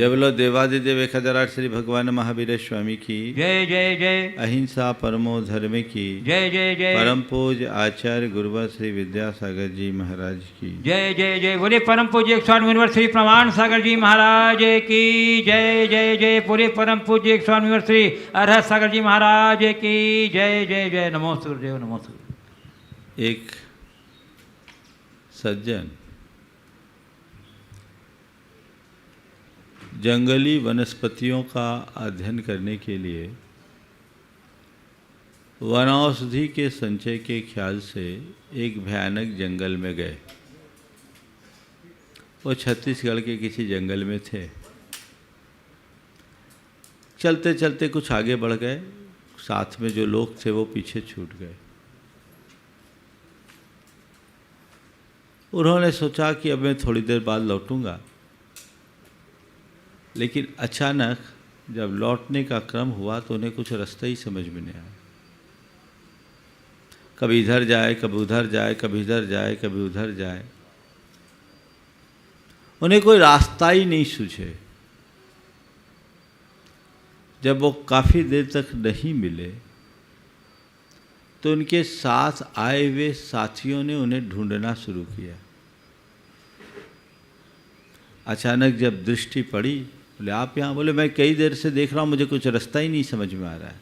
जय बोलो देवादिदेव 1008 श्री भगवान महावीर स्वामी की जय जय जय। अहिंसा परमो धर्म की जय जय जय। परम पूज आचार्य गुरुवर श्री विद्यासागर जी महाराज की जय जय जय। बोले परम पूज्य स्वामी मुनिवर श्री प्रमाण सागर जी महाराज की जय जय जय। पूरे परम पूज्य स्वामी मुनिवर श्री अरहत सागर जी महाराज की जय जय जय। नमो सूर्यदेव नमो सूर्य। एक सज्जन जंगली वनस्पतियों का अध्ययन करने के लिए वनौषधि के संचय के ख्याल से एक भयानक जंगल में गए। वो छत्तीसगढ़ के किसी जंगल में थे। चलते चलते कुछ आगे बढ़ गए, साथ में जो लोग थे वो पीछे छूट गए। उन्होंने सोचा कि अब मैं थोड़ी देर बाद लौटूंगा, लेकिन अचानक जब लौटने का क्रम हुआ तो उन्हें कुछ रास्ता ही समझ में नहीं आया। कभी इधर जाए, कभी उधर जाए, कभी इधर जाए, कभी उधर जाए, उन्हें कोई रास्ता ही नहीं सूझे। जब वो काफ़ी देर तक नहीं मिले तो उनके साथ आए हुए साथियों ने उन्हें ढूंढना शुरू किया। अचानक जब दृष्टि पड़ी, बोले आप यहाँ? बोले मैं कई देर से देख रहा हूँ, मुझे कुछ रास्ता ही नहीं समझ में आ रहा है।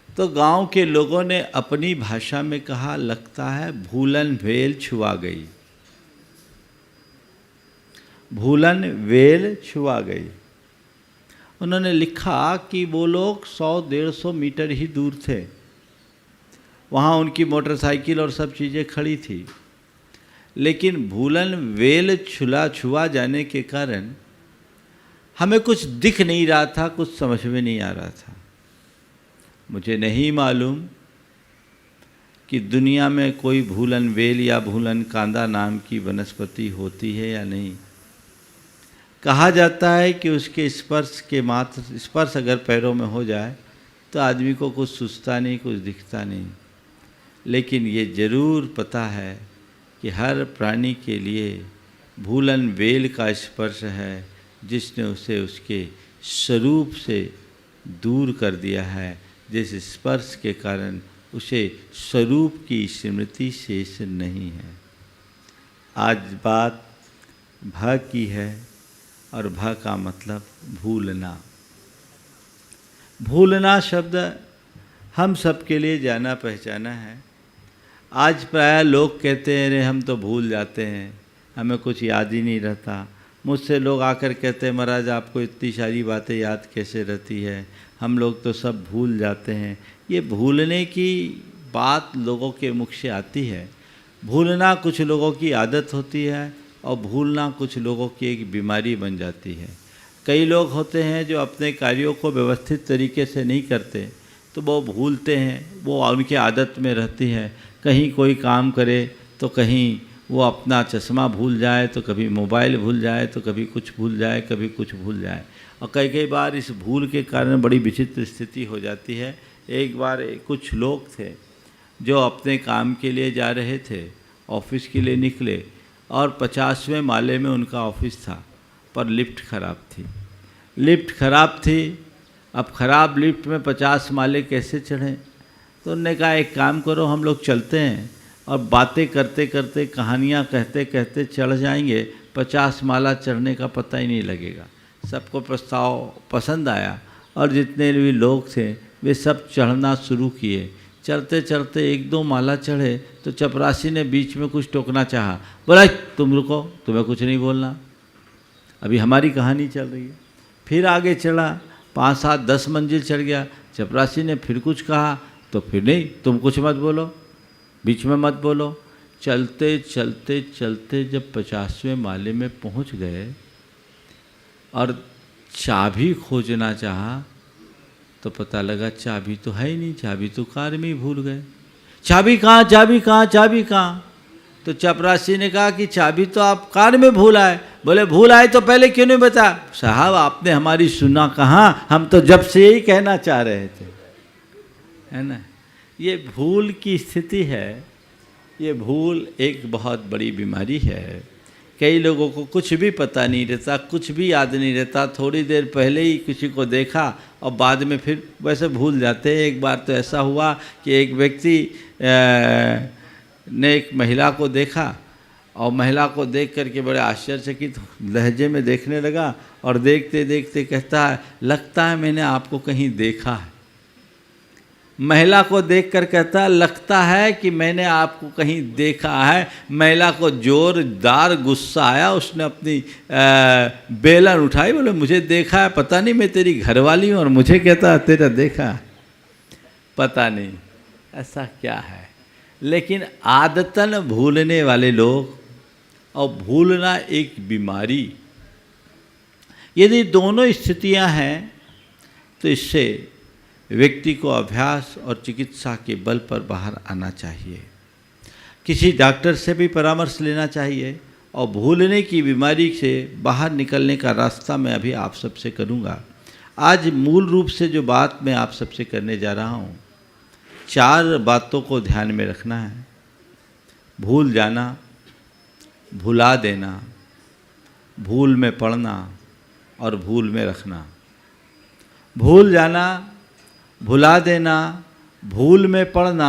तो गांव के लोगों ने अपनी भाषा में कहा, लगता है भूलन वेल छुआ गई। भूलन वेल छुआ गई। उन्होंने लिखा कि वो लोग 100-150 मीटर ही दूर थे। वहाँ उनकी मोटरसाइकिल और सब चीज़ें खड़ी थी, लेकिन भूलन वेल छुआ जाने के कारण हमें कुछ दिख नहीं रहा था, कुछ समझ में नहीं आ रहा था। मुझे नहीं मालूम कि दुनिया में कोई भूलन वेल या भूलन कांदा नाम की वनस्पति होती है या नहीं। कहा जाता है कि उसके स्पर्श अगर पैरों में हो जाए तो आदमी को कुछ सूझता नहीं, कुछ दिखता नहीं। लेकिन ये जरूर पता है कि हर प्राणी के लिए भूलन वेल का स्पर्श है, जिसने उसे उसके स्वरूप से दूर कर दिया है, जिस स्पर्श के कारण उसे स्वरूप की स्मृति शेष नहीं है। आज बात भ की है और भ का मतलब भूलना। भूलना शब्द हम सबके लिए जाना पहचाना है। आज प्रायः लोग कहते हैं, अरे हम तो भूल जाते हैं, हमें कुछ याद ही नहीं रहता। मुझसे लोग आकर कहते हैं, महाराज आपको इतनी सारी बातें याद कैसे रहती है, हम लोग तो सब भूल जाते हैं। ये भूलने की बात लोगों के मुख से आती है। भूलना कुछ लोगों की आदत होती है और भूलना कुछ लोगों की एक बीमारी बन जाती है। कई लोग होते हैं जो अपने कार्यों को व्यवस्थित तरीके से नहीं करते तो वो भूलते हैं, वो उनकी आदत में रहती है। कहीं कोई काम करे तो कहीं वो अपना चश्मा भूल जाए, तो कभी मोबाइल भूल जाए, तो कभी कुछ भूल जाए, कभी कुछ भूल जाए। और कई बार इस भूल के कारण बड़ी विचित्र स्थिति हो जाती है। एक बार कुछ लोग थे जो अपने काम के लिए जा रहे थे, ऑफिस के लिए निकले और 50वें माले में उनका ऑफिस था, पर लिफ्ट खराब थी। लिफ्ट खराब थी, अब ख़राब लिफ्ट में 50 माले कैसे चढ़ें? तो उन्होंने कहा एक काम करो, हम लोग चलते हैं और बातें करते करते, कहानियाँ कहते कहते चढ़ जाएंगे, 50 माला चढ़ने का पता ही नहीं लगेगा। सबको प्रस्ताव पसंद आया और जितने भी लोग थे वे सब चढ़ना शुरू किए। चढ़ते चढ़ते 1-2 माला चढ़े तो चपरासी ने बीच में कुछ टोकना चाहा। बोला तुम रुको, तुम्हें कुछ नहीं बोलना, अभी हमारी कहानी चल रही है। फिर आगे चढ़ा, 5-7-10 मंजिल चढ़ गया। चपरासी ने फिर कुछ कहा तो फिर नहीं, तुम कुछ मत बोलो, बीच में मत बोलो। चलते चलते चलते जब 50वें माले में पहुंच गए और चाबी खोजना चाहा तो पता लगा चाबी तो है ही नहीं, चाबी तो कार में ही भूल गए। चाबी कहाँ, चाबी कहाँ, चाबी कहाँ? तो चपरासी ने कहा कि चाबी तो आप कार में भूल आए। बोले भूल आए तो पहले क्यों नहीं बताया? साहब आपने हमारी सुना कहाँ, हम तो जब से यही कहना चाह रहे थे, है ना। ये भूल की स्थिति है। ये भूल एक बहुत बड़ी बीमारी है। कई लोगों को कुछ भी पता नहीं रहता, कुछ भी याद नहीं रहता, थोड़ी देर पहले ही किसी को देखा और बाद में फिर वैसे भूल जाते हैं। एक बार तो ऐसा हुआ कि एक व्यक्ति ने एक महिला को देखा और महिला को देख करके बड़े आश्चर्यचकित लहजे में देखने लगा और देखते देखते कहता है, लगता है मैंने आपको कहीं देखा है। महिला को देखकर कहता है, लगता है कि मैंने आपको कहीं देखा है। महिला को जोरदार गुस्सा आया, उसने अपनी बेलन उठाई, बोले मुझे देखा है, पता नहीं मैं तेरी घरवाली हूँ और मुझे कहता है तेरा देखा है। पता नहीं ऐसा क्या है, लेकिन आदतन भूलने वाले लोग और भूलना एक बीमारी, यदि दोनों स्थितियां हैं तो इससे व्यक्ति को अभ्यास और चिकित्सा के बल पर बाहर आना चाहिए। किसी डॉक्टर से भी परामर्श लेना चाहिए और भूलने की बीमारी से बाहर निकलने का रास्ता मैं अभी आप सबसे करूँगा। आज मूल रूप से जो बात मैं आप सबसे करने जा रहा हूँ, 4 बातों को ध्यान में रखना है। भूल जाना, भुला देना, भूल में पड़ना और भूल में रखना। भूल जाना, भुला देना, भूल में पड़ना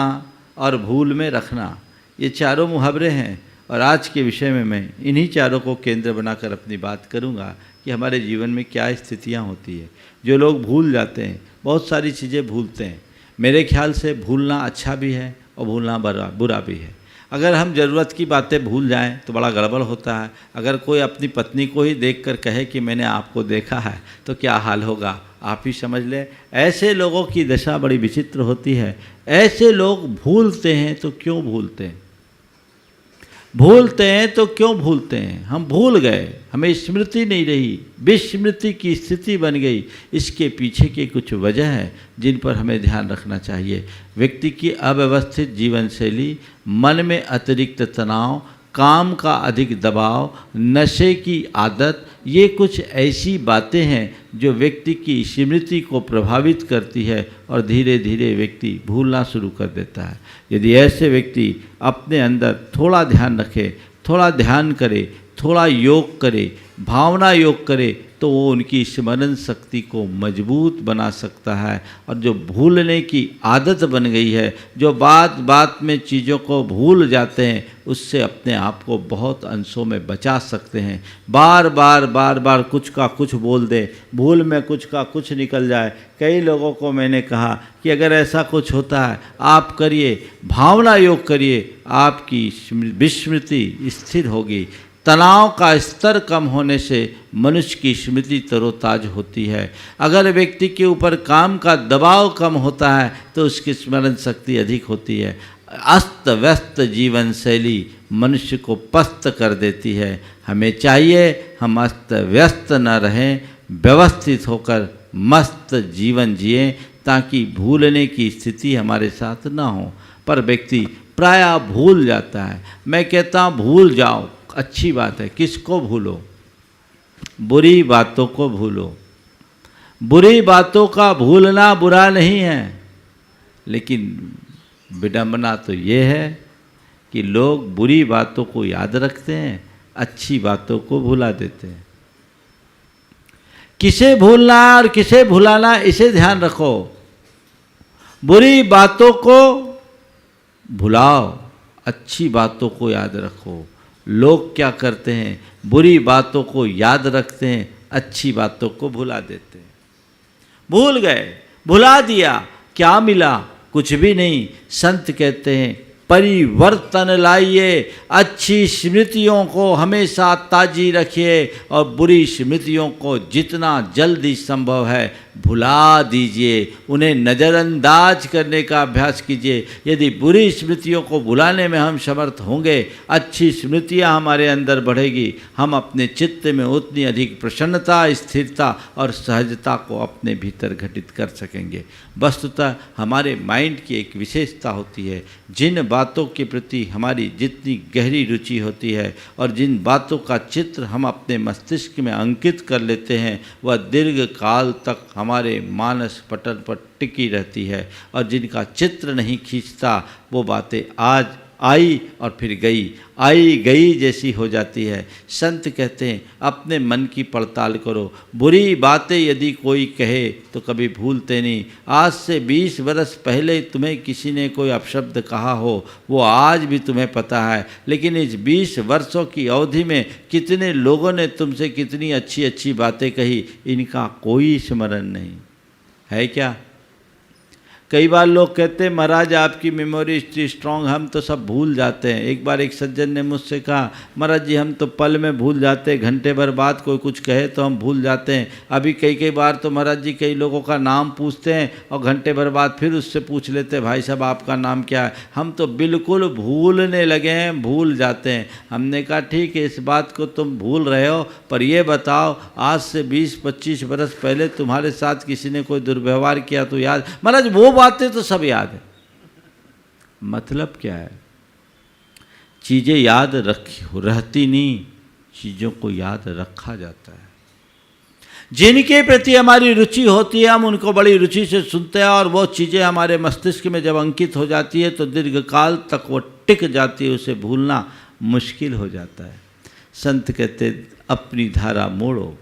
और भूल में रखना, ये चारों मुहावरे हैं और आज के विषय में मैं इन्हीं चारों को केंद्र बनाकर अपनी बात करूंगा कि हमारे जीवन में क्या स्थितियां होती है। जो लोग भूल जाते हैं, बहुत सारी चीज़ें भूलते हैं। मेरे ख्याल से भूलना अच्छा भी है और भूलना बुरा भी है। अगर हम ज़रूरत की बातें भूल जाएं तो बड़ा गड़बड़ होता है। अगर कोई अपनी पत्नी को ही देखकर कहे कि मैंने आपको देखा है तो क्या हाल होगा, आप ही समझ लें। ऐसे लोगों की दशा बड़ी विचित्र होती है। ऐसे लोग भूलते हैं तो क्यों भूलते हैं? भूलते हैं तो क्यों भूलते हैं? हम भूल गए, हमें स्मृति नहीं रही, विस्मृति की स्थिति बन गई। इसके पीछे की कुछ वजह है जिन पर हमें ध्यान रखना चाहिए। व्यक्ति की अव्यवस्थित जीवन शैली, मन में अतिरिक्त तनाव, काम का अधिक दबाव, नशे की आदत, ये कुछ ऐसी बातें हैं जो व्यक्ति की स्मृति को प्रभावित करती है और धीरे धीरे व्यक्ति भूलना शुरू कर देता है। यदि ऐसे व्यक्ति अपने अंदर थोड़ा ध्यान रखे, थोड़ा ध्यान करे, थोड़ा योग करे, भावना योग करे, तो वो उनकी स्मरण शक्ति को मजबूत बना सकता है। और जो भूलने की आदत बन गई है, जो बात बात में चीज़ों को भूल जाते हैं, उससे अपने आप को बहुत अंशों में बचा सकते हैं। बार बार कुछ का कुछ बोल दे, भूल में कुछ का कुछ निकल जाए। कई लोगों को मैंने कहा कि अगर ऐसा कुछ होता है आप करिए, भावना योग करिए, आपकी विस्मृति स्थिर होगी। तनाव का स्तर कम होने से मनुष्य की स्मृति तरोताज होती है। अगर व्यक्ति के ऊपर काम का दबाव कम होता है तो उसकी स्मरण शक्ति अधिक होती है। अस्त व्यस्त जीवन शैली मनुष्य को पस्त कर देती है। हमें चाहिए हम अस्त व्यस्त न रहें, व्यवस्थित होकर मस्त जीवन जिएं, ताकि भूलने की स्थिति हमारे साथ न हो। पर व्यक्ति प्रायः भूल जाता है। मैं कहता हूँ भूल जाओ, अच्छी बात है। किसको भूलो? बुरी बातों को भूलो। बुरी बातों का भूलना बुरा नहीं है, लेकिन विडंबना तो ये है कि लोग बुरी बातों को याद रखते हैं, अच्छी बातों को भुला देते हैं। किसे भूलना और किसे भुलाना, इसे ध्यान रखो। बुरी बातों को भुलाओ, अच्छी बातों को याद रखो। लोग क्या करते हैं? बुरी बातों को याद रखते हैं, अच्छी बातों को भुला देते हैं। भूल गए, भुला दिया, क्या मिला? कुछ भी नहीं। संत कहते हैं परिवर्तन लाइए, अच्छी स्मृतियों को हमेशा ताजी रखिए और बुरी स्मृतियों को जितना जल्दी संभव है भुला दीजिए, उन्हें नज़रअंदाज करने का अभ्यास कीजिए। यदि बुरी स्मृतियों को भुलाने में हम समर्थ होंगे, अच्छी स्मृतियाँ हमारे अंदर बढ़ेगी, हम अपने चित्त में उतनी अधिक प्रसन्नता, स्थिरता और सहजता को अपने भीतर घटित कर सकेंगे। वस्तुतः हमारे माइंड की एक विशेषता होती है, जिन बातों के प्रति हमारी जितनी गहरी रुचि होती है और जिन बातों का चित्र हम अपने मस्तिष्क में अंकित कर लेते हैं, वह दीर्घ काल तक हमारे मानस पटल पर टिकी रहती है। और जिनका चित्र नहीं खींचता, वो बातें आज आई और फिर गई, आई गई जैसी हो जाती है। संत कहते हैं अपने मन की पड़ताल करो, बुरी बातें यदि कोई कहे तो कभी भूलते नहीं। आज से 20 वर्ष पहले तुम्हें किसी ने कोई अपशब्द कहा हो, वो आज भी तुम्हें पता है, लेकिन इस 20 वर्षों की अवधि में कितने लोगों ने तुमसे कितनी अच्छी अच्छी बातें कही, इनका कोई स्मरण नहीं है क्या? कई बार लोग कहते हैं महाराज आपकी मेमोरी इतनी स्ट्रांग, हम तो सब भूल जाते हैं। एक बार एक सज्जन ने मुझसे कहा महाराज जी हम तो पल में भूल जाते हैं, घंटे भर बाद कोई कुछ कहे तो हम भूल जाते हैं। अभी कई बार तो महाराज जी कई लोगों का नाम पूछते हैं और घंटे भर बाद फिर उससे पूछ लेते हैं भाई साहब आपका नाम क्या है। हम तो बिल्कुल भूलने लगे हैं, भूल जाते हैं। हमने कहा ठीक है इस बात को तुम भूल रहे हो, पर ये बताओ आज से 20-25 वर्ष पहले तुम्हारे साथ किसी ने कोई दुर्व्यवहार किया तो याद? महाराज वो बातें तो सब याद है। मतलब क्या है? चीज़ें याद रहती नहीं, चीज़ों को याद रखा जाता है। जिनके प्रति हमारी रुचि होती है हम उनको बड़ी रुचि से सुनते हैं और वो चीज़ें हमारे मस्तिष्क में जब अंकित हो जाती है तो दीर्घकाल तक वो टिक जाती है, उसे भूलना मुश्किल हो जाता है। संत कहते अपनी धारा मोड़ो,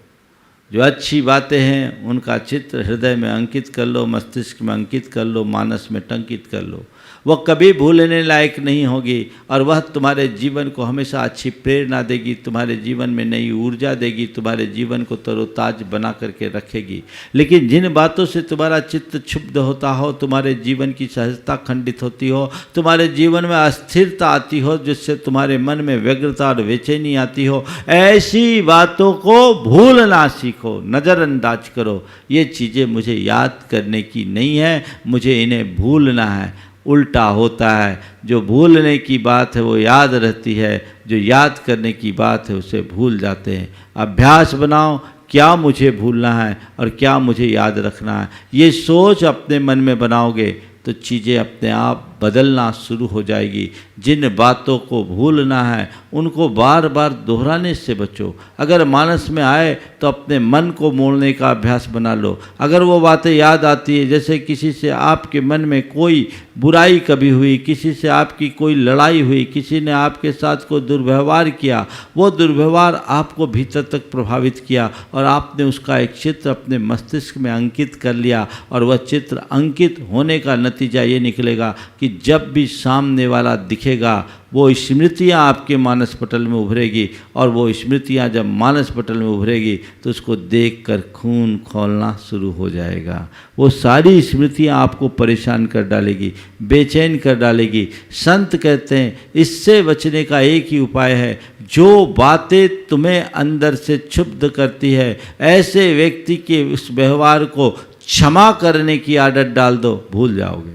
जो अच्छी बातें हैं उनका चित्र हृदय में अंकित कर लो, मस्तिष्क में अंकित कर लो, मानस में टंकित कर लो। वह कभी भूलने लायक नहीं होगी और वह तुम्हारे जीवन को हमेशा अच्छी प्रेरणा देगी, तुम्हारे जीवन में नई ऊर्जा देगी, तुम्हारे जीवन को तरोताज बना करके रखेगी। लेकिन जिन बातों से तुम्हारा चित्त क्षुब्ध होता हो, तुम्हारे जीवन की सहजता खंडित होती हो, तुम्हारे जीवन में अस्थिरता आती हो, जिससे तुम्हारे मन में व्यग्रता और बेचैनी आती हो, ऐसी बातों को भूलना सीखो, नज़रअंदाज करो। ये चीज़ें मुझे याद करने की नहीं है, मुझे इन्हें भूलना है। उल्टा होता है, जो भूलने की बात है वो याद रहती है, जो याद करने की बात है उसे भूल जाते हैं। अभ्यास बनाओ, क्या मुझे भूलना है और क्या मुझे याद रखना है। ये सोच अपने मन में बनाओगे तो चीज़ें अपने आप बदलना शुरू हो जाएगी। जिन बातों को भूलना है उनको बार बार दोहराने से बचो। अगर मानस में आए तो अपने मन को मोड़ने का अभ्यास बना लो। अगर वो बातें याद आती है, जैसे किसी से आपके मन में कोई बुराई कभी हुई, किसी से आपकी कोई लड़ाई हुई, किसी ने आपके साथ कोई दुर्व्यवहार किया, वो दुर्व्यवहार आपको भीतर तक प्रभावित किया और आपने उसका एक चित्र अपने मस्तिष्क में अंकित कर लिया और वह चित्र अंकित होने का नतीजा ये निकलेगा कि जब भी सामने वाला दिखेगा वो स्मृतियाँ आपके मानस पटल में उभरेगी और वो स्मृतियाँ जब मानस पटल में उभरेगी तो उसको देखकर खून खौलना शुरू हो जाएगा। वो सारी स्मृतियाँ आपको परेशान कर डालेगी, बेचैन कर डालेगी। संत कहते हैं इससे बचने का एक ही उपाय है, जो बातें तुम्हें अंदर से क्षुब्ध करती है ऐसे व्यक्ति के उस व्यवहार को क्षमा करने की आदत डाल दो, भूल जाओगे।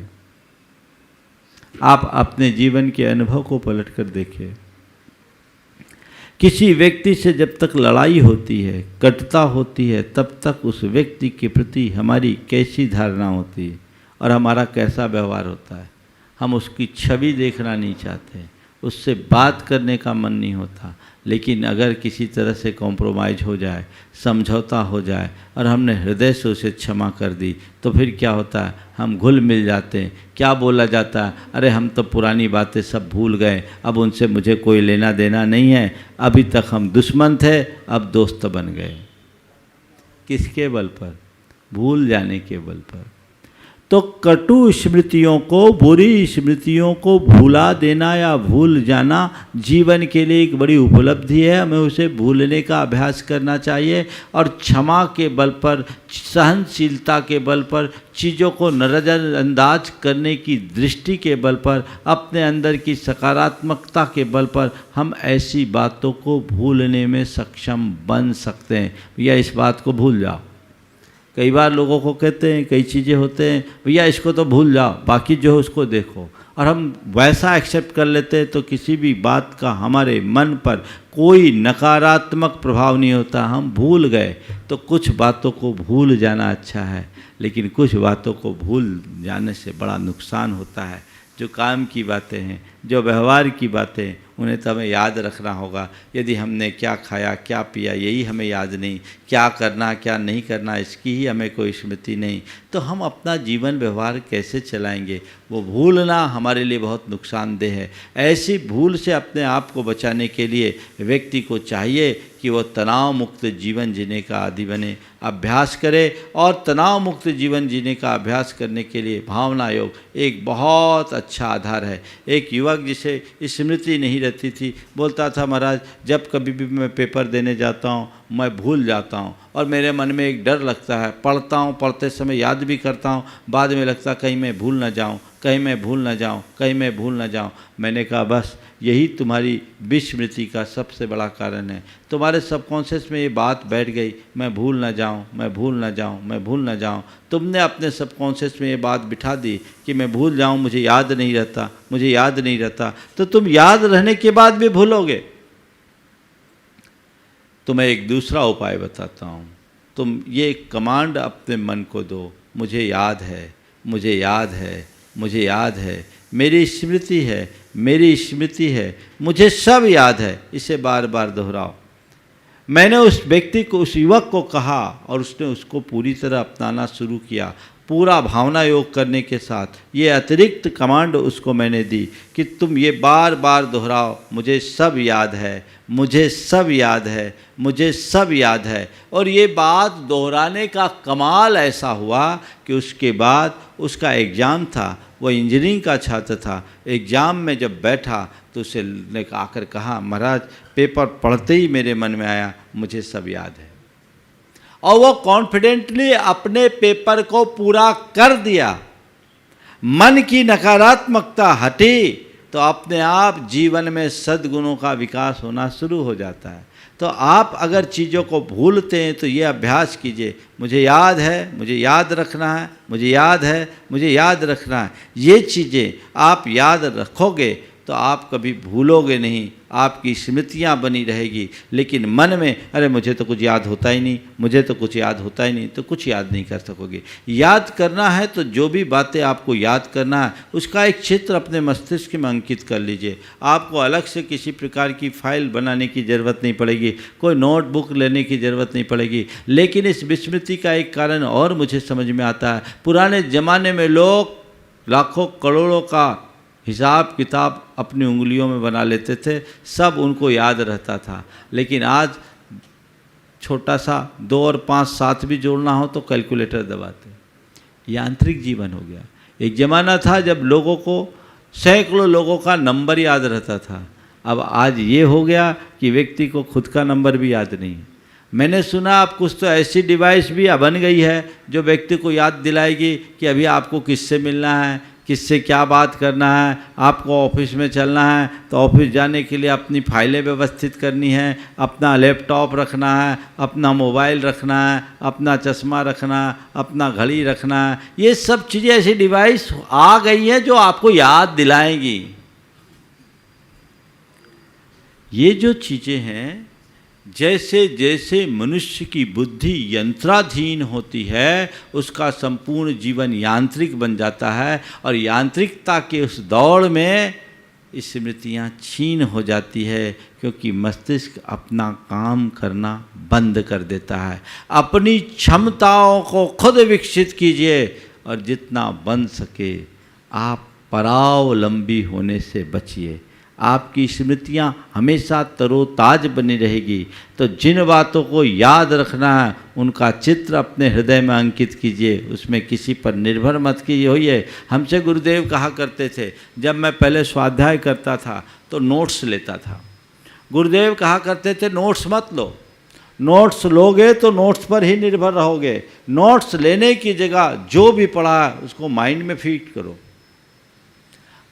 आप अपने जीवन के अनुभव को पलट कर देखिए। किसी व्यक्ति से जब तक लड़ाई होती है, कटुता होती है, तब तक उस व्यक्ति के प्रति हमारी कैसी धारणा होती है और हमारा कैसा व्यवहार होता है। हम उसकी छवि देखना नहीं चाहते, उससे बात करने का मन नहीं होता। लेकिन अगर किसी तरह से कॉम्प्रोमाइज़ हो जाए, समझौता हो जाए और हमने हृदय से उसे क्षमा कर दी तो फिर क्या होता है, हम घुल मिल जाते हैं। क्या बोला जाता है, अरे हम तो पुरानी बातें सब भूल गए, अब उनसे मुझे कोई लेना देना नहीं है, अभी तक हम दुश्मन थे अब दोस्त बन गए। किसके बल पर? भूल जाने के बल पर। तो कटु स्मृतियों को, बुरी स्मृतियों को भुला देना या भूल जाना जीवन के लिए एक बड़ी उपलब्धि है। हमें उसे भूलने का अभ्यास करना चाहिए और क्षमा के बल पर, सहनशीलता के बल पर, चीज़ों को नज़रअंदाज करने की दृष्टि के बल पर, अपने अंदर की सकारात्मकता के बल पर हम ऐसी बातों को भूलने में सक्षम बन सकते हैं। भैया इस बात को भूल जाओ। कई बार लोगों को कहते हैं, कई चीज़ें होते हैं, भैया इसको तो भूल जाओ, बाकी जो है उसको देखो, और हम वैसा एक्सेप्ट कर लेते हैं तो किसी भी बात का हमारे मन पर कोई नकारात्मक प्रभाव नहीं होता। हम भूल गए तो कुछ बातों को भूल जाना अच्छा है, लेकिन कुछ बातों को भूल जाने से बड़ा नुकसान होता है। जो काम की बातें हैं, जो व्यवहार की बातें हैं, उन्हें तो हमें याद रखना होगा। यदि हमने क्या खाया क्या पिया यही हमें याद नहीं, क्या करना क्या नहीं करना इसकी ही हमें कोई स्मृति नहीं, तो हम अपना जीवन व्यवहार कैसे चलाएंगे? वो भूलना हमारे लिए बहुत नुकसानदेह है। ऐसी भूल से अपने आप को बचाने के लिए व्यक्ति को चाहिए कि वो तनाव मुक्त जीवन जीने का आदी बने, अभ्यास करे। और तनाव मुक्त जीवन जीने का अभ्यास करने के लिए भावना योग एक बहुत अच्छा आधार है। एक युवक जिसे स्मृति नहीं रहती थी बोलता था, महाराज जब कभी भी मैं पेपर देने जाता हूँ मैं भूल जाता हूँ और मेरे मन में एक डर लगता है, पढ़ता हूँ, पढ़ते समय याद भी करता हूँ, बाद में लगता कहीं मैं भूल ना जाऊँ, कहीं मैं भूल ना जाऊँ, कहीं मैं भूल ना जाऊँ। मैंने कहा बस यही तुम्हारी विस्मृति का सबसे बड़ा कारण है। तुम्हारे सबकॉन्शियस में ये बात बैठ गई, मैं भूल ना जाऊँ, मैं भूल ना जाऊँ, मैं भूल ना जाऊँ। तुमने अपने सबकॉन्शियस में ये बात बिठा दी कि मैं भूल जाऊँ, मुझे याद नहीं रहता, मुझे याद नहीं रहता, तो तुम याद रहने के बाद भी भूलोगे। तो मैं एक दूसरा उपाय बताता हूँ। तुम ये कमांड अपने मन को दो, मुझे याद है, मुझे याद है, मुझे याद है, मेरी स्मृति है, मेरी स्मृति है, मुझे सब याद है। इसे बार बार दोहराओ। मैंने उस व्यक्ति को, उस युवक को कहा और उसने उसको पूरी तरह अपनाना शुरू किया। पूरा भावना योग करने के साथ ये अतिरिक्त कमांड उसको मैंने दी कि तुम ये बार बार दोहराओ, मुझे सब याद है, मुझे सब याद है, मुझे सब याद है। और ये बात दोहराने का कमाल ऐसा हुआ कि उसके बाद उसका एग्ज़ाम था, वो इंजीनियरिंग का छात्र था। एग्ज़ाम में जब बैठा तो उसे ने आकर कहा, महाराज पेपर पढ़ते ही मेरे मन में आया मुझे सब याद है। और वो कॉन्फिडेंटली अपने पेपर को पूरा कर दिया। मन की नकारात्मकता हटी तो अपने आप जीवन में सद्गुणों का विकास होना शुरू हो जाता है। तो आप अगर चीज़ों को भूलते हैं तो ये अभ्यास कीजिए, मुझे याद है, मुझे याद रखना है, मुझे याद है, मुझे याद रखना है। ये चीज़ें आप याद रखोगे तो आप कभी भूलोगे नहीं, आपकी स्मृतियाँ बनी रहेगी। लेकिन मन में अरे मुझे तो कुछ याद होता ही नहीं, मुझे तो कुछ याद होता ही नहीं, तो कुछ याद नहीं कर सकोगे। याद करना है तो जो भी बातें आपको याद करना है उसका एक चित्र अपने मस्तिष्क में अंकित कर लीजिए। आपको अलग से किसी प्रकार की फाइल बनाने की ज़रूरत नहीं पड़ेगी, कोई नोटबुक लेने की ज़रूरत नहीं पड़ेगी। लेकिन इस विस्मृति का एक कारण और मुझे समझ में आता है। पुराने ज़माने में लोग लाखों करोड़ों का हिसाब किताब अपनी उंगलियों में बना लेते थे, सब उनको याद रहता था। लेकिन आज छोटा सा 2 और 5 साथ भी जोड़ना हो तो कैलकुलेटर दबाते। यांत्रिक जीवन हो गया। एक ज़माना था जब लोगों को सैकड़ों लोगों का नंबर याद रहता था। अब आज ये हो गया कि व्यक्ति को खुद का नंबर भी याद नहीं है। मैंने सुना अब कुछ तो ऐसी डिवाइस भी बन गई है जो व्यक्ति को याद दिलाएगी कि अभी आपको किससे मिलना है, किससे क्या बात करना है। आपको ऑफिस में चलना है तो ऑफिस जाने के लिए अपनी फाइलें व्यवस्थित करनी है, अपना लैपटॉप रखना है, अपना मोबाइल रखना है, अपना चश्मा रखना है, अपना घड़ी रखना है। ये सब चीज़ें ऐसी डिवाइस आ गई हैं जो आपको याद दिलाएंगी। ये जो चीज़ें हैं, जैसे जैसे मनुष्य की बुद्धि यंत्राधीन होती है उसका संपूर्ण जीवन यांत्रिक बन जाता है। और यांत्रिकता के उस दौड़ में स्मृतियाँ छीन हो जाती है, क्योंकि मस्तिष्क अपना काम करना बंद कर देता है। अपनी क्षमताओं को खुद विकसित कीजिए और जितना बन सके आप परावलंबी होने से बचिए। आपकी स्मृतियाँ हमेशा तरोताज बनी रहेगी। तो जिन बातों को याद रखना है उनका चित्र अपने हृदय में अंकित कीजिए, उसमें किसी पर निर्भर मत कीजिए। हमसे गुरुदेव कहा करते थे, जब मैं पहले स्वाध्याय करता था तो नोट्स लेता था। गुरुदेव कहा करते थे नोट्स मत लो, नोट्स लोगे तो नोट्स पर ही निर्भर रहोगे। नोट्स लेने की जगह जो भी पढ़ा है उसको माइंड में फीड करो।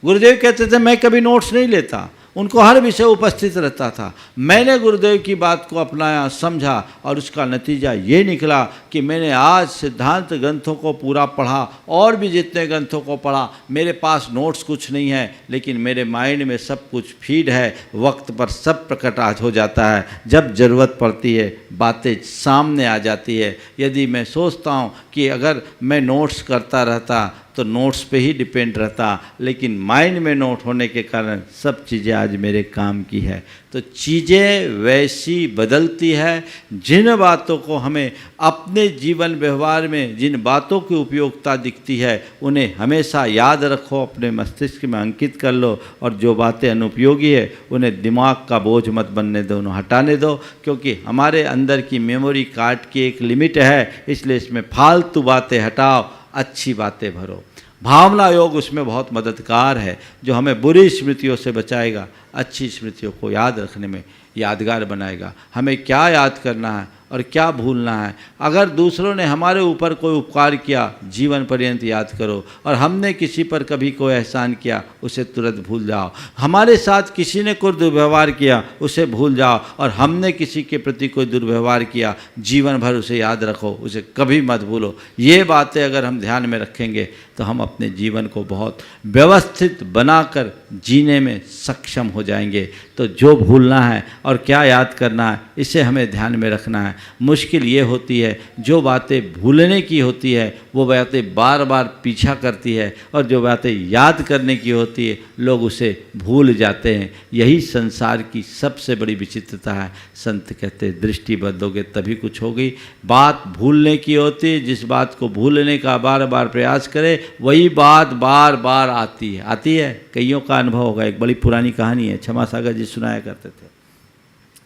गुरुदेव कहते थे मैं कभी नोट्स नहीं लेता, उनको हर विषय उपस्थित रहता था। मैंने गुरुदेव की बात को अपनाया, समझा और उसका नतीजा ये निकला कि मैंने आज सिद्धांत ग्रंथों को पूरा पढ़ा और भी जितने ग्रंथों को पढ़ा, मेरे पास नोट्स कुछ नहीं है लेकिन मेरे माइंड में सब कुछ फीड है। वक्त पर सब प्रकट आज हो जाता है, जब ज़रूरत पड़ती है बातें सामने आ जाती है। यदि मैं सोचता हूँ कि अगर मैं नोट्स करता रहता तो नोट्स पे ही डिपेंड रहता, लेकिन माइंड में नोट होने के कारण सब चीज़ें आज मेरे काम की है। तो चीज़ें वैसी बदलती है, जिन बातों को हमें अपने जीवन व्यवहार में जिन बातों की उपयोगिता दिखती है उन्हें हमेशा याद रखो, अपने मस्तिष्क में अंकित कर लो, और जो बातें अनुपयोगी है उन्हें दिमाग का बोझ मत बनने दो, उन्हें हटाने दो, क्योंकि हमारे अंदर की मेमोरी कार्ड की एक लिमिट है, इसलिए इसमें फालतू बातें हटाओ, अच्छी बातें भरो। भावना योग उसमें बहुत मददगार है, जो हमें बुरी स्मृतियों से बचाएगा, अच्छी स्मृतियों को याद रखने में यादगार बनाएगा। हमें क्या याद करना है और क्या भूलना है। अगर दूसरों ने हमारे ऊपर कोई उपकार किया, जीवन पर्यंत याद करो, और हमने किसी पर कभी कोई एहसान किया, उसे तुरंत भूल जाओ। हमारे साथ किसी ने कोई दुर्व्यवहार किया, उसे भूल जाओ, और हमने किसी के प्रति कोई दुर्व्यवहार किया, जीवन भर उसे याद रखो, उसे कभी मत भूलो। ये बातें अगर हम ध्यान में रखेंगे तो हम अपने जीवन को बहुत व्यवस्थित बनाकर जीने में सक्षम हो जाएंगे। तो जो भूलना है और क्या याद करना है, इसे हमें ध्यान में रखना है। मुश्किल ये होती है, जो बातें भूलने की होती है वो बातें बार बार पीछा करती है, और जो बातें याद करने की होती है लोग उसे भूल जाते हैं। यही संसार की सबसे बड़ी विचित्रता है। संत कहते हैं दृष्टि बदलोगे तभी कुछ होगी। बात भूलने की होती है, जिस बात को भूलने का बार बार प्रयास करे वही बात बार बार आती है। कईयों का अनुभव होगा। एक बड़ी पुरानी कहानी है, क्षमा सागर जी सुनाया करते थे।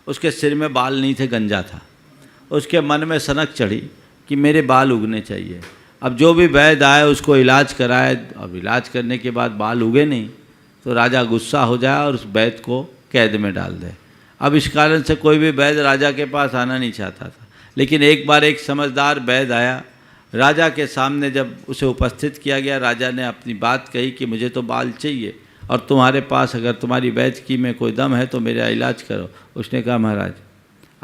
उसके सिर में बाल नहीं थे, गंजा था। उसके मन में सनक चढ़ी कि मेरे बाल उगने चाहिए। अब जो भी वैद्य आए उसको इलाज कराए, अब इलाज करने के बाद बाल उगे नहीं तो राजा गुस्सा हो जाए और उस वैद्य को कैद में डाल दे। अब इस कारण से कोई भी वैद्य राजा के पास आना नहीं चाहता था। लेकिन एक बार एक समझदार वैद्य आया, राजा के सामने जब उसे उपस्थित किया गया, राजा ने अपनी बात कही कि मुझे तो बाल चाहिए, और तुम्हारे पास अगर तुम्हारी वैद्य की में कोई दम है तो मेरा इलाज करो। उसने कहा महाराज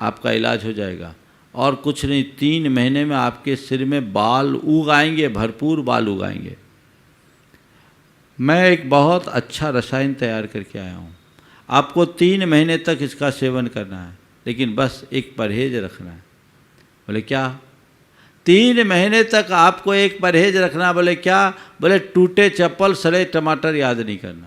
आपका इलाज हो जाएगा, और कुछ नहीं, 3 महीने में आपके सिर में बाल उग आएंगे, भरपूर बाल उग आएंगे। मैं एक बहुत अच्छा रसायन तैयार करके आया हूँ, आपको 3 महीने तक इसका सेवन करना है, लेकिन बस एक परहेज रखना है। बोले क्या? 3 महीने तक आपको एक परहेज रखना। बोले क्या? बोले टूटे चप्पल सड़े टमाटर याद नहीं करना।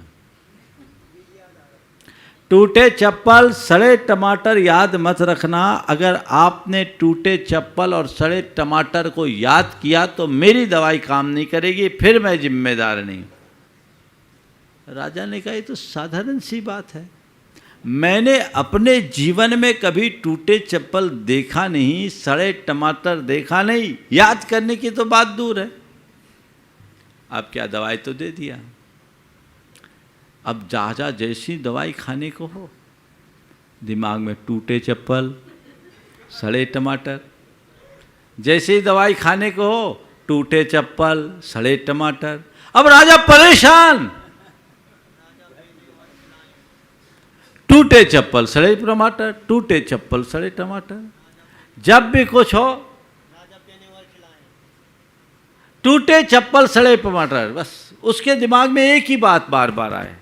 टूटे चप्पल सड़े टमाटर याद मत रखना। अगर आपने टूटे चप्पल और सड़े टमाटर को याद किया तो मेरी दवाई काम नहीं करेगी, फिर मैं जिम्मेदार नहीं। राजा ने कहा ये तो साधारण सी बात है, मैंने अपने जीवन में कभी टूटे चप्पल देखा नहीं, सड़े टमाटर देखा नहीं, याद करने की तो बात दूर है। आप क्या दवाई तो दे दिया, अब जहाँ जैसी दवाई खाने को हो, दिमाग में टूटे चप्पल सड़े टमाटर, जैसे ही दवाई खाने को हो टूटे चप्पल सड़े टमाटर। अब राजा परेशान, टूटे चप्पल सड़े टमाटर, टूटे चप्पल सड़े टमाटर। जब भी कुछ हो टूटे चप्पल सड़े टमाटर, बस उसके दिमाग में एक ही बात बार बार आए।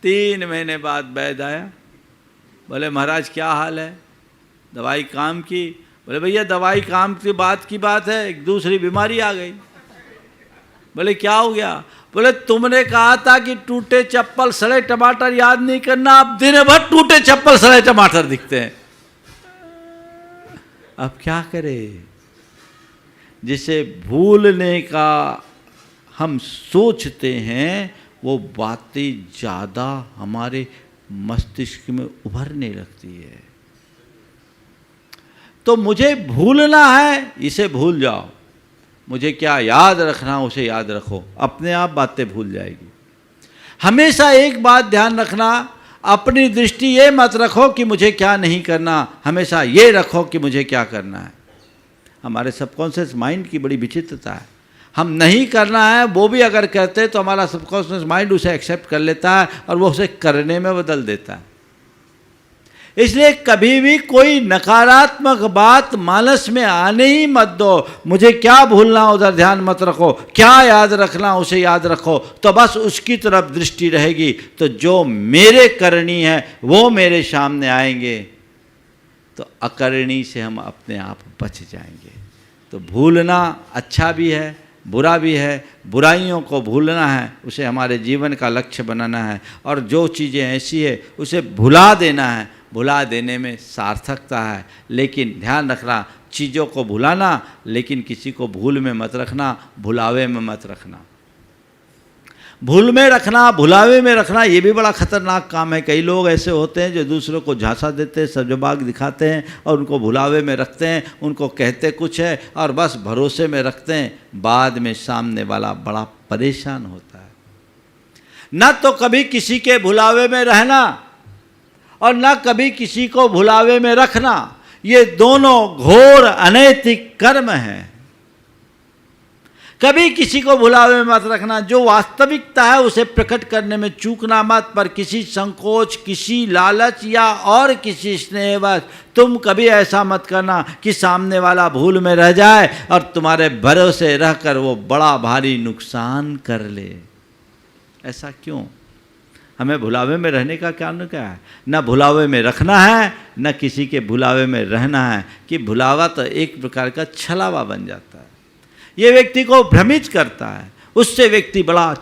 3 महीने बाद वैद्य आया, बोले महाराज क्या हाल है, दवाई काम की? बोले भैया दवाई काम की बात है, एक दूसरी बीमारी आ गई। बोले क्या हो गया? बोले तुमने कहा था कि टूटे चप्पल सड़े टमाटर याद नहीं करना, अब दिन भर टूटे चप्पल सड़े टमाटर दिखते हैं। अब क्या करें? जिसे भूलने का हम सोचते हैं वो बातें ज़्यादा हमारे मस्तिष्क में उभरने लगती है। तो मुझे भूलना है, इसे भूल जाओ। मुझे क्या याद रखना, उसे याद रखो, अपने आप बातें भूल जाएगी। हमेशा एक बात ध्यान रखना, अपनी दृष्टि ये मत रखो कि मुझे क्या नहीं करना, हमेशा ये रखो कि मुझे क्या करना है। हमारे सबकॉन्शियस माइंड की बड़ी विचित्रता है। हम नहीं करना है वो भी अगर कहते हैं तो हमारा सबकॉन्शियस माइंड उसे एक्सेप्ट कर लेता है और वो उसे करने में बदल देता है। इसलिए कभी भी कोई नकारात्मक बात मानस में आने ही मत दो। मुझे क्या भूलना उधर ध्यान मत रखो, क्या याद रखना उसे याद रखो, तो बस उसकी तरफ दृष्टि रहेगी। तो जो मेरे करनी है वो मेरे सामने आएंगे, तो अकरणी से हम अपने आप बच जाएंगे। तो भूलना अच्छा भी है, बुरा भी है, बुराइयों को भूलना है, उसे हमारे जीवन का लक्ष्य बनाना है, और जो चीज़ें ऐसी है उसे भुला देना है। भुला देने में सार्थकता है, लेकिन ध्यान रखना, चीज़ों को भुलाना, लेकिन किसी को भूल में मत रखना, भुलावे में मत रखना। भूल में रखना, भुलावे में रखना, ये भी बड़ा खतरनाक काम है। कई लोग ऐसे होते हैं जो दूसरों को झांसा देते हैं, सजबाग दिखाते हैं और उनको भुलावे में रखते हैं, उनको कहते कुछ है और बस भरोसे में रखते हैं। बाद में सामने वाला बड़ा परेशान होता है। न तो कभी किसी के भुलावे में रहना और न कभी किसी को भुलावे में रखना, ये दोनों घोर अनैतिक कर्म हैं। कभी किसी को भुलावे में मत रखना। जो वास्तविकता है उसे प्रकट करने में चूकना मत, पर किसी संकोच, किसी लालच या और किसी स्नेहवश तुम कभी ऐसा मत करना कि सामने वाला भूल में रह जाए और तुम्हारे भरोसे रहकर वो बड़ा भारी नुकसान कर ले। ऐसा क्यों? हमें भुलावे में रहने का कारण क्या है? न भुलावे में रखना है, न किसी के भुलावे में रहना है। कि भुलावा तो एक प्रकार का छलावा बन जाता है, ये व्यक्ति को भ्रमित करता है, उससे व्यक्ति बड़ा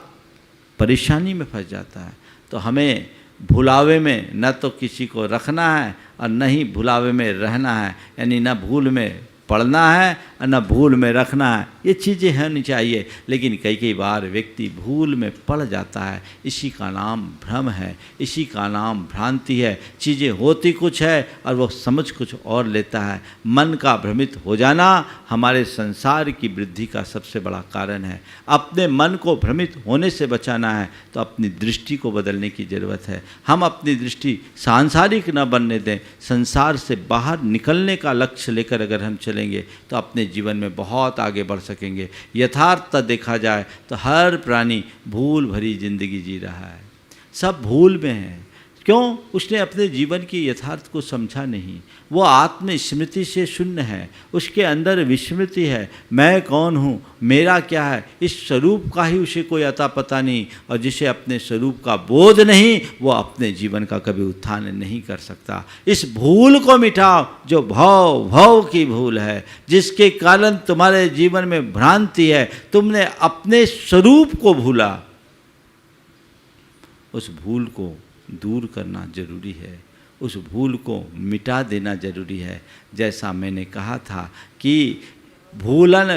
परेशानी में फंस जाता है। तो हमें भुलावे में न तो किसी को रखना है और न ही भुलावे में रहना है, यानी न भूल में पढ़ना है और न भूल में रखना है। ये चीज़ें होनी चाहिए, लेकिन कई बार व्यक्ति भूल में पड़ जाता है। इसी का नाम भ्रम है, इसी का नाम भ्रांति है। चीज़ें होती कुछ है और वो समझ कुछ और लेता है। मन का भ्रमित हो जाना हमारे संसार की वृद्धि का सबसे बड़ा कारण है। अपने मन को भ्रमित होने से बचाना है तो अपनी दृष्टि को बदलने की ज़रूरत है। हम अपनी दृष्टि सांसारिक न बनने दें। संसार से बाहर निकलने का लक्ष्य लेकर अगर हम चलेंगे तो अपने जीवन में बहुत आगे बढ़ सकेंगे। यथार्थ देखा जाए तो हर प्राणी भूल भरी जिंदगी जी रहा है, सब भूल में है। क्यों? उसने अपने जीवन की यथार्थ को समझा नहीं। वो आत्म स्मृति से शून्य है, उसके अंदर विस्मृति है। मैं कौन हूँ, मेरा क्या है, इस स्वरूप का ही उसे कोई अता पता नहीं। और जिसे अपने स्वरूप का बोध नहीं, वो अपने जीवन का कभी उत्थान नहीं कर सकता। इस भूल को मिटाओ जो भव की भूल है, जिसके कारण तुम्हारे जीवन में भ्रांति है। तुमने अपने स्वरूप को भूला, उस भूल को दूर करना जरूरी है, उस भूल को मिटा देना जरूरी है। जैसा मैंने कहा था कि भूलन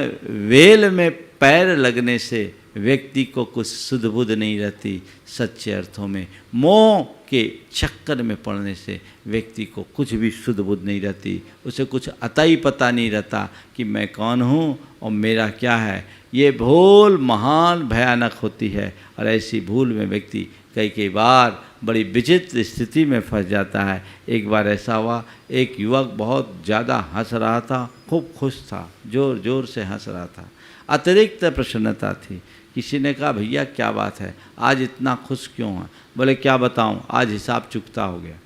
वेल में पैर लगने से व्यक्ति को कुछ सुध बुध नहीं रहती। सच्चे अर्थों में मोह के चक्कर में पड़ने से व्यक्ति को कुछ भी सुध बुध नहीं रहती। उसे कुछ अता ही पता नहीं रहता कि मैं कौन हूँ और मेरा क्या है। ये भूल महान भयानक होती है और ऐसी भूल में व्यक्ति कई बार बड़ी विचित्र स्थिति में फंस जाता है। एक बार ऐसा हुआ, एक युवक बहुत ज़्यादा हंस रहा था, खूब खुश था, जोर जोर से हंस रहा था, अतिरिक्त प्रसन्नता थी। किसी ने कहा भैया क्या बात है, आज इतना खुश क्यों है? बोले क्या बताऊं, आज हिसाब चुकता हो गया।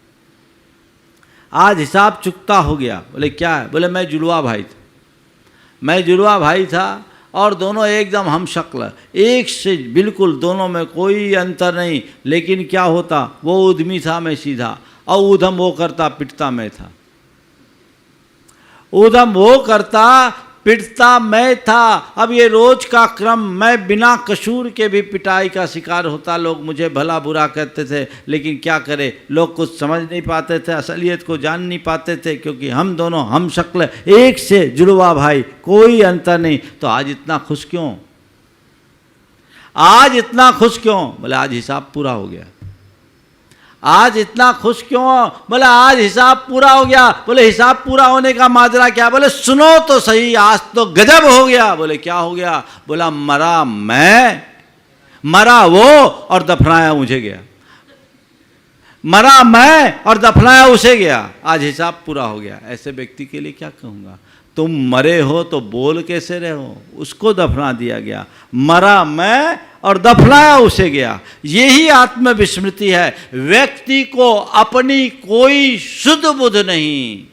आज हिसाब चुकता हो गया। बोले क्या है? बोले मैं जुड़वा भाई था और दोनों एकदम हम शक्ल, एक से बिल्कुल, दोनों में कोई अंतर नहीं। लेकिन क्या होता, वो उद्यमी था, मैं सीधा, और उधम वो करता, पिटता मैं था। उधम वो करता, पिटता मैं था। अब ये रोज का क्रम, मैं बिना कसूर के भी पिटाई का शिकार होता। लोग मुझे भला बुरा कहते थे, लेकिन क्या करे, लोग कुछ समझ नहीं पाते थे, असलियत को जान नहीं पाते थे, क्योंकि हम दोनों हम शक्ल, एक से जुड़वा भाई, कोई अंतर नहीं। तो आज इतना खुश क्यों? आज इतना खुश क्यों? बोले आज हिसाब पूरा हो गया। आज इतना खुश क्यों? बोले आज हिसाब पूरा हो गया। बोले हिसाब पूरा होने का माजरा क्या? बोले सुनो तो सही, आज तो गजब हो गया। बोले क्या हो गया? बोला मरा मैं, मरा वो और दफनाया मुझे गया। मरा मैं और दफनाया उसे गया। आज हिसाब पूरा हो गया। ऐसे व्यक्ति के लिए क्या कहूँगा? तुम मरे हो तो बोल कैसे रहे हो? उसको दफना दिया गया। मरा मैं और दफनाया उसे गया। यही आत्मविस्मृति है। व्यक्ति को अपनी कोई शुद्ध बुद्ध नहीं।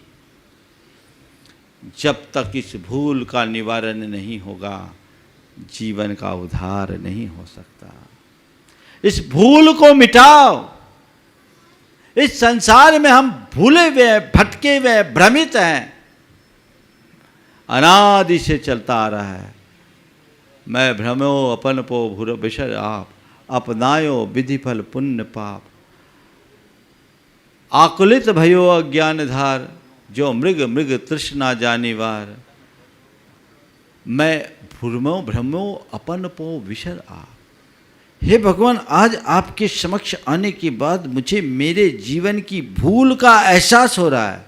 जब तक इस भूल का निवारण नहीं होगा, जीवन का उद्धार नहीं हो सकता। इस भूल को मिटाओ। इस संसार में हम भूले हुए, भटके हुए, भ्रमित हैं। अनादि से चलता आ रहा है। मैं भ्रमो अपन पो भूर बिसर आप, अपनायो विधि फल पुण्य पाप। आकुलित भयो अज्ञान धार, जो मृग मृग तृष्णा जानिवार। मैं भ्रमो अपन पो विसर आप। हे भगवान, आज आपके समक्ष आने के बाद मुझे मेरे जीवन की भूल का एहसास हो रहा है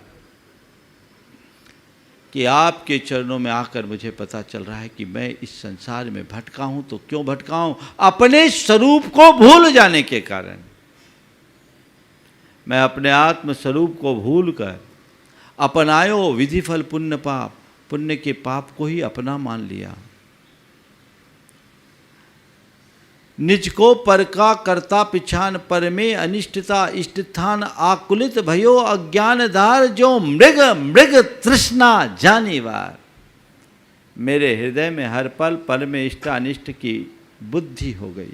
कि आपके चरणों में आकर मुझे पता चल रहा है कि मैं इस संसार में भटका हूं। तो क्यों भटका हूं? अपने स्वरूप को भूल जाने के कारण। मैं अपने आत्म स्वरूप को भूल कर अपनायो विधि फल पुण्य पाप, पुण्य के पाप को ही अपना मान लिया। निज को पर का करता पिछान, पर में अनिष्टता इष्टस्थान। आकुलित भयो अज्ञान धार, जो मृग मृग तृष्णा जानिवार। मेरे हृदय में हर पल पल में इष्ट अनिष्ट की बुद्धि हो गई।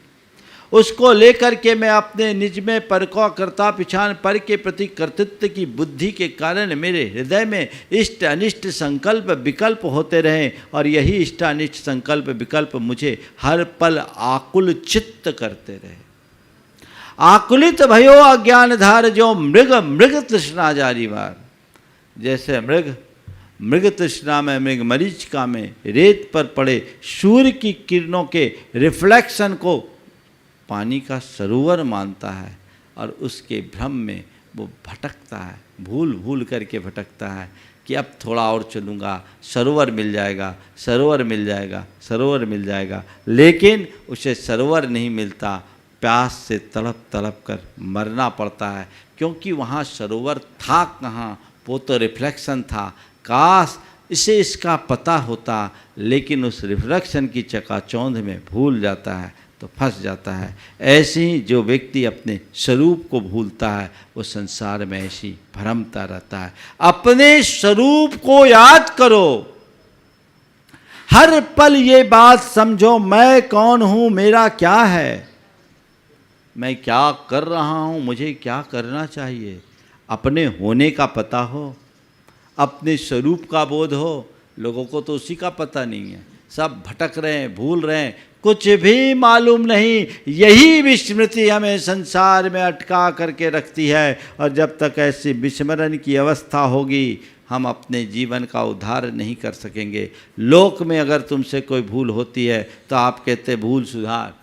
उसको लेकर के मैं अपने निज में पर को करता पिछान, पर के प्रति कर्तृत्व की बुद्धि के कारण मेरे हृदय में इष्ट अनिष्ट संकल्प विकल्प होते रहे। और यही इष्ट अनिष्ट संकल्प विकल्प मुझे हर पल आकुल चित्त करते रहे। आकुलित भयो अज्ञान धार, जो मृग मृग तृष्णा जानिवार। जैसे मृग तृष्णा में, मृग मरीचिका में रेत पर पड़े सूर्य की किरणों के रिफ्लेक्शन को पानी का सरोवर मानता है और उसके भ्रम में वो भटकता है, भूल भूल करके भटकता है कि अब थोड़ा और चलूँगा, सरोवर मिल जाएगा, सरोवर मिल जाएगा, सरोवर मिल जाएगा। लेकिन उसे सरोवर नहीं मिलता, प्यास से तड़प तड़प कर मरना पड़ता है, क्योंकि वहाँ सरोवर था कहाँ, वो तो रिफ्लेक्शन था। काश इसे इसका पता होता, लेकिन उस रिफ्लेक्शन की चकाचौंध में भूल जाता है तो फंस जाता है। ऐसे ही जो व्यक्ति अपने स्वरूप को भूलता है वो संसार में ऐसी भ्रमता रहता है। अपने स्वरूप को याद करो, हर पल ये बात समझो, मैं कौन हूँ, मेरा क्या है, मैं क्या कर रहा हूँ, मुझे क्या करना चाहिए। अपने होने का पता हो, अपने स्वरूप का बोध हो। लोगों को तो उसी का पता नहीं है, सब भटक रहे हैं, भूल रहे हैं, कुछ भी मालूम नहीं। यही विस्मृति हमें संसार में अटका करके रखती है। और जब तक ऐसी विस्मरण की अवस्था होगी, हम अपने जीवन का उद्धार नहीं कर सकेंगे। लोक में अगर तुमसे कोई भूल होती है तो आप कहते भूल सुधार,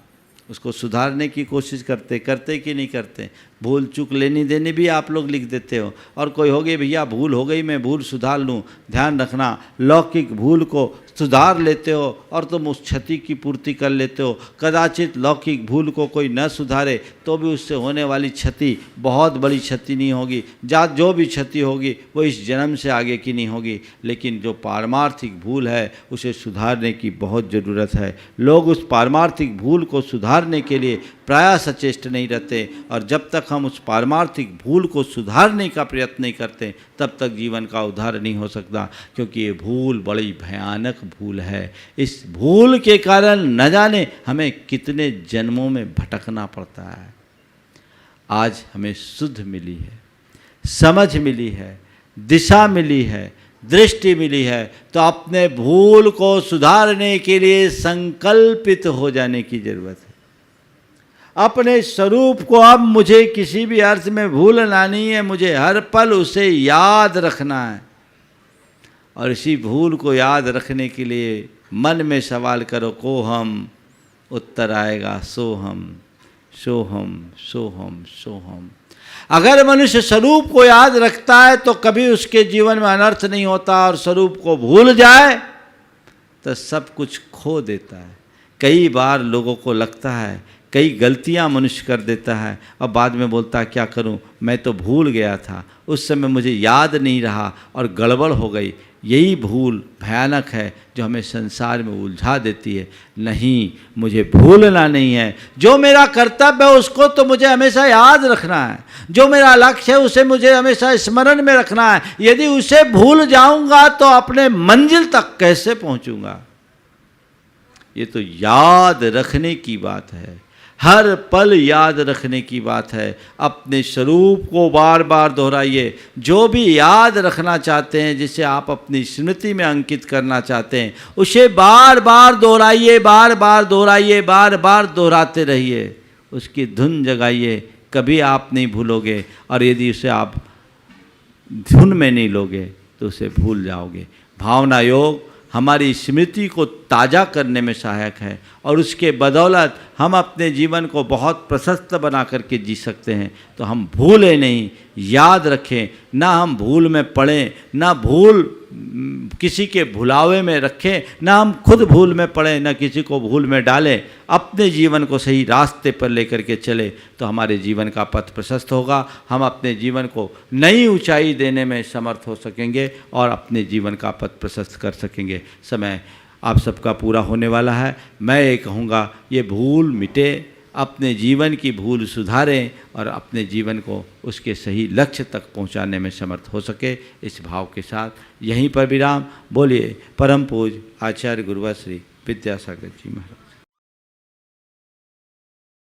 उसको सुधारने की कोशिश करते कि नहीं करते। भूल चूक लेनी देनी भी आप लोग लिख देते हो। और कोई हो गई, भैया भूल हो गई, मैं भूल सुधार लूँ। ध्यान रखना, लौकिक भूल को सुधार लेते हो और तुम उस क्षति की पूर्ति कर लेते हो। कदाचित लौकिक भूल को कोई न सुधारे तो भी उससे होने वाली क्षति बहुत बड़ी क्षति नहीं होगी। जो भी क्षति होगी वो इस जन्म से आगे की नहीं होगी। लेकिन जो पारमार्थिक भूल है उसे सुधारने की बहुत ज़रूरत है। लोग उस पारमार्थिक भूल को सुधारने के लिए प्रायः सचेष्ट नहीं रहते। और जब तक हम उस पारमार्थिक भूल को सुधारने का प्रयत्न नहीं करते तब तक जीवन का उद्धार नहीं हो सकता, क्योंकि ये भूल बड़ी भयानक भूल है। इस भूल के कारण न जाने हमें कितने जन्मों में भटकना पड़ता है। आज हमें शुद्ध मिली है, समझ मिली है, दिशा मिली है, दृष्टि मिली है, तो अपने भूल को सुधारने के लिए संकल्पित हो जाने की जरूरत है। अपने स्वरूप को अब मुझे किसी भी अर्थ में भूलना नहीं है, मुझे हर पल उसे याद रखना है। और इसी भूल को याद रखने के लिए मन में सवाल करो, को हम, उत्तर आएगा सोहम सोहम सोहम सोहम। अगर मनुष्य स्वरूप को याद रखता है तो कभी उसके जीवन में अनर्थ नहीं होता, और स्वरूप को भूल जाए तो सब कुछ खो देता है। कई बार लोगों को लगता है, कई गलतियां मनुष्य कर देता है और बाद में बोलता है क्या करूं, मैं तो भूल गया था, उस समय मुझे याद नहीं रहा और गड़बड़ हो गई। यही भूल भयानक है जो हमें संसार में उलझा देती है। नहीं, मुझे भूलना नहीं है। जो मेरा कर्तव्य है उसको तो मुझे हमेशा याद रखना है, जो मेरा लक्ष्य है उसे मुझे हमेशा स्मरण में रखना है। यदि उसे भूल जाऊंगा तो अपने मंजिल तक कैसे पहुंचूंगा। ये तो याद रखने की बात है। हर पल याद रखने की बात है। अपने स्वरूप को बार बार दोहराइए। जो भी याद रखना चाहते हैं, जिसे आप अपनी स्मृति में अंकित करना चाहते हैं, उसे बार बार दोहराइए, बार बार दोहराइए, बार बार दोहराते रहिए। उसकी धुन जगाइए, कभी आप नहीं भूलोगे। और यदि उसे आप धुन में नहीं लोगे तो उसे भूल जाओगे। भावना योग हमारी स्मृति को ताज़ा करने में सहायक है और उसके बदौलत हम अपने जीवन को बहुत प्रशस्त बना करके जी सकते हैं। तो हम भूलें नहीं, याद रखें, ना हम भूल में पड़ें, ना भूल किसी के भुलावे में रखें, ना हम खुद भूल में पड़ें, ना किसी को भूल में डालें। अपने जीवन को सही रास्ते पर लेकर के चले तो हमारे जीवन का पथ प्रशस्त होगा। हम अपने जीवन को नई ऊंचाई देने में समर्थ हो सकेंगे और अपने जीवन का पथ प्रशस्त कर सकेंगे। समय आप सबका पूरा होने वाला है। मैं ये कहूँगा, ये भूल मिटे, अपने जीवन की भूल सुधारें और अपने जीवन को उसके सही लक्ष्य तक पहुंचाने में समर्थ हो सके। इस भाव के साथ यहीं पर विराम। बोलिए परम पूज्य आचार्य गुरुवर श्री विद्यासागर जी महाराज।